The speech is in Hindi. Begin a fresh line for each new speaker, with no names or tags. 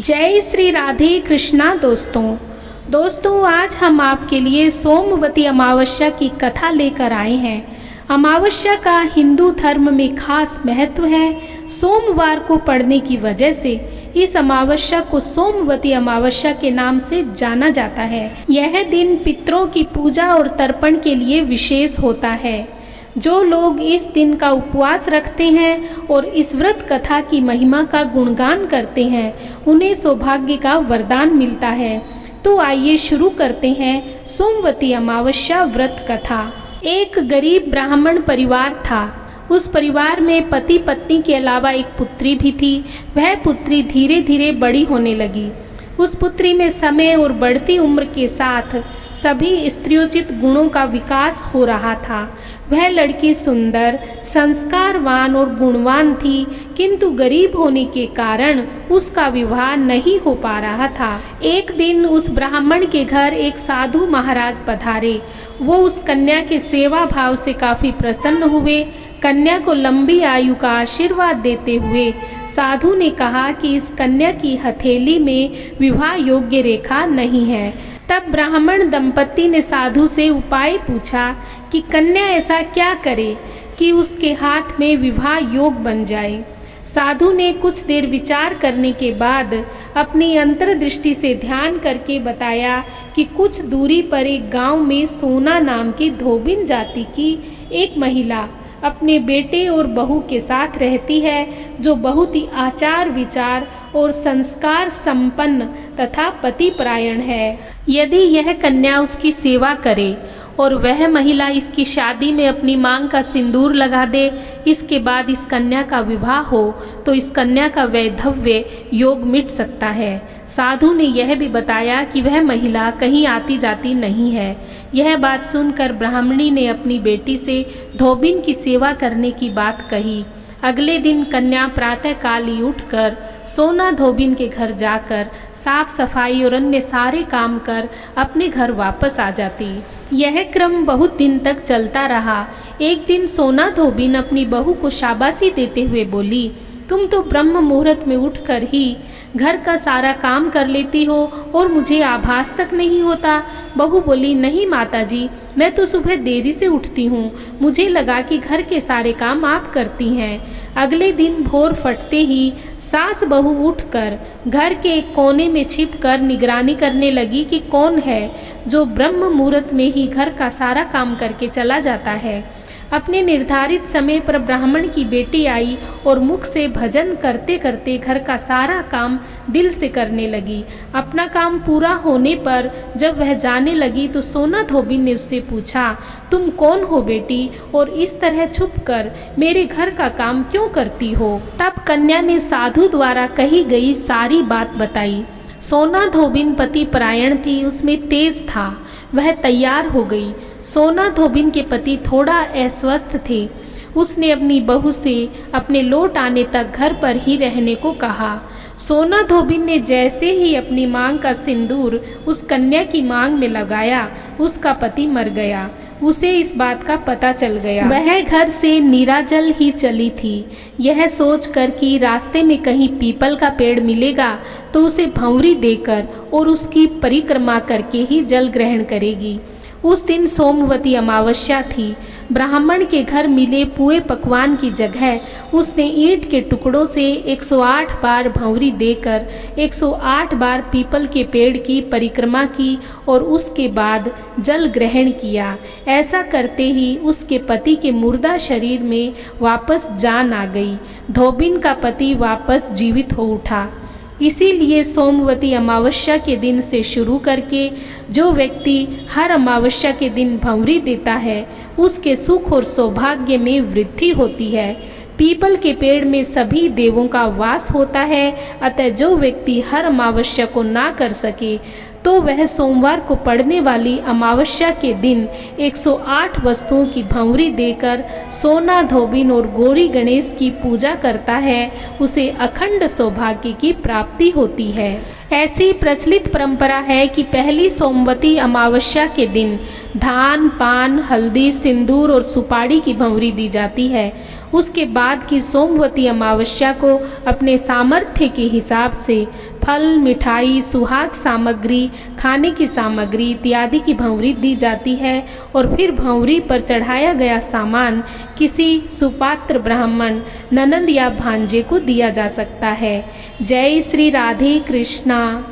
जय श्री राधे कृष्णा दोस्तों आज हम आपके लिए सोमवती अमावस्या की कथा लेकर आए हैं। अमावस्या का हिंदू धर्म में खास महत्व है। सोमवार को पड़ने की वजह से इस अमावस्या को सोमवती अमावस्या के नाम से जाना जाता है। यह दिन पितरों की पूजा और तर्पण के लिए विशेष होता है। जो लोग इस दिन का उपवास रखते हैं और इस व्रत कथा की महिमा का गुणगान करते हैं, उन्हें सौभाग्य का वरदान मिलता है। तो आइए शुरू करते हैं सोमवती अमावस्या व्रत कथा। एक गरीब ब्राह्मण परिवार था। उस परिवार में पति पत्नी के अलावा एक पुत्री भी थी। वह पुत्री धीरे धीरे बड़ी होने लगी। उस पुत्री में समय और बढ़ती उम्र के साथ सभी स्त्रियोचित गुणों का विकास हो रहा था। वह लड़की सुंदर, संस्कारवान और गुणवान थी, किंतु गरीब होने के कारण उसका विवाह नहीं हो पा रहा था। एक दिन उस ब्राह्मण के घर एक साधु महाराज पधारे। वो उस कन्या के सेवा भाव से काफी प्रसन्न हुए। कन्या को लंबी आयु का आशीर्वाद देते हुए साधु ने कहा कि इस कन्या की हथेली में विवाह योग्य रेखा नहीं है। तब ब्राह्मण दंपति ने साधु से उपाय पूछा कि कन्या ऐसा क्या करे कि उसके हाथ में विवाह योग बन जाए। साधु ने कुछ देर विचार करने के बाद अपनी अंतर्दृष्टि से ध्यान करके बताया कि कुछ दूरी पर एक गांव में सोना नाम की धोबिन जाति की एक महिला अपने बेटे और बहू के साथ रहती है, जो बहुत ही आचार विचार और संस्कार संपन्न तथा पतिपरायण है। यदि यह कन्या उसकी सेवा करे और वह महिला इसकी शादी में अपनी मांग का सिंदूर लगा दे, इसके बाद इस कन्या का विवाह हो तो इस कन्या का वैधव्य योग मिट सकता है। साधु ने यह भी बताया कि वह महिला कहीं आती जाती नहीं है। यह बात सुनकर ब्राह्मणी ने अपनी बेटी से धोबिन की सेवा करने की बात कही। अगले दिन कन्या प्रातः काल ही उठकर सोना धोबिन के घर जाकर साफ सफाई और अन्य सारे काम कर अपने घर वापस आ जाती। यह क्रम बहुत दिन तक चलता रहा। एक दिन सोना धोबिन अपनी बहू को शाबाशी देते हुए बोली, तुम तो ब्रह्म मुहूर्त में उठकर ही घर का सारा काम कर लेती हो और मुझे आभास तक नहीं होता। बहू बोली, नहीं माताजी, मैं तो सुबह देरी से उठती हूँ, मुझे लगा कि घर के सारे काम आप करती हैं। अगले दिन भोर फटते ही सास बहू उठकर घर के एक कोने में छिपकर निगरानी करने लगी कि कौन है जो ब्रह्म मुहूर्त में ही घर का सारा काम करके चला जाता है। अपने निर्धारित समय पर ब्राह्मण की बेटी आई और मुख से भजन करते करते घर का सारा काम दिल से करने लगी। अपना काम पूरा होने पर जब वह जाने लगी तो सोना धोबिन ने उससे पूछा, तुम कौन हो बेटी और इस तरह छुपकर मेरे घर का काम क्यों करती हो? तब कन्या ने साधु द्वारा कही गई सारी बात बताई। सोना धोबिन पति परायण थी, उसमें तेज था। वह तैयार हो गई। सोना धोबिन के पति थोड़ा अस्वस्थ थे। उसने अपनी बहू से अपने लौट आने तक घर पर ही रहने को कहा। सोना धोबिन ने जैसे ही अपनी मांग का सिंदूर उस कन्या की मांग में लगाया, उसका पति मर गया। उसे इस बात का पता चल गया। वह घर से नीराजल ही चली थी, यह सोचकर कि रास्ते में कहीं पीपल का पेड़ मिलेगा तो उसे भंवरी देकर और उसकी परिक्रमा करके ही जल ग्रहण करेगी। उस दिन सोमवती अमावस्या थी। ब्राह्मण के घर मिले पुए पकवान की जगह उसने ईंट के टुकड़ों से 108 बार भंवरी देकर 108 बार पीपल के पेड़ की परिक्रमा की और उसके बाद जल ग्रहण किया। ऐसा करते ही उसके पति के मुर्दा शरीर में वापस जान आ गई। धोबिन का पति वापस जीवित हो उठा। इसीलिए सोमवती अमावस्या के दिन से शुरू करके जो व्यक्ति हर अमावस्या के दिन भंवरी देता है, उसके सुख और सौभाग्य में वृद्धि होती है। पीपल के पेड़ में सभी देवों का वास होता है, अतः जो व्यक्ति हर अमावस्या को ना कर सके तो वह सोमवार को पड़ने वाली अमावस्या के दिन 108 वस्तुओं की भंवरी देकर सोना धोबिन और गौरी गणेश की पूजा करता है, उसे अखंड सौभाग्य की प्राप्ति होती है। ऐसी प्रचलित परंपरा है कि पहली सोमवती अमावस्या के दिन धान, पान, हल्दी, सिंदूर और सुपारी की भंवरी दी जाती है उसके बाद की सोमवती अमावस्या को अपने सामर्थ्य के हिसाब से फल, मिठाई, सुहाग सामग्री, खाने की सामग्री इत्यादि की भंवरी दी जाती है और फिर भंवरी पर चढ़ाया गया सामान किसी सुपात्र ब्राह्मण, ननंद या भांजे को दिया जा सकता है। जय श्री राधे कृष्णा।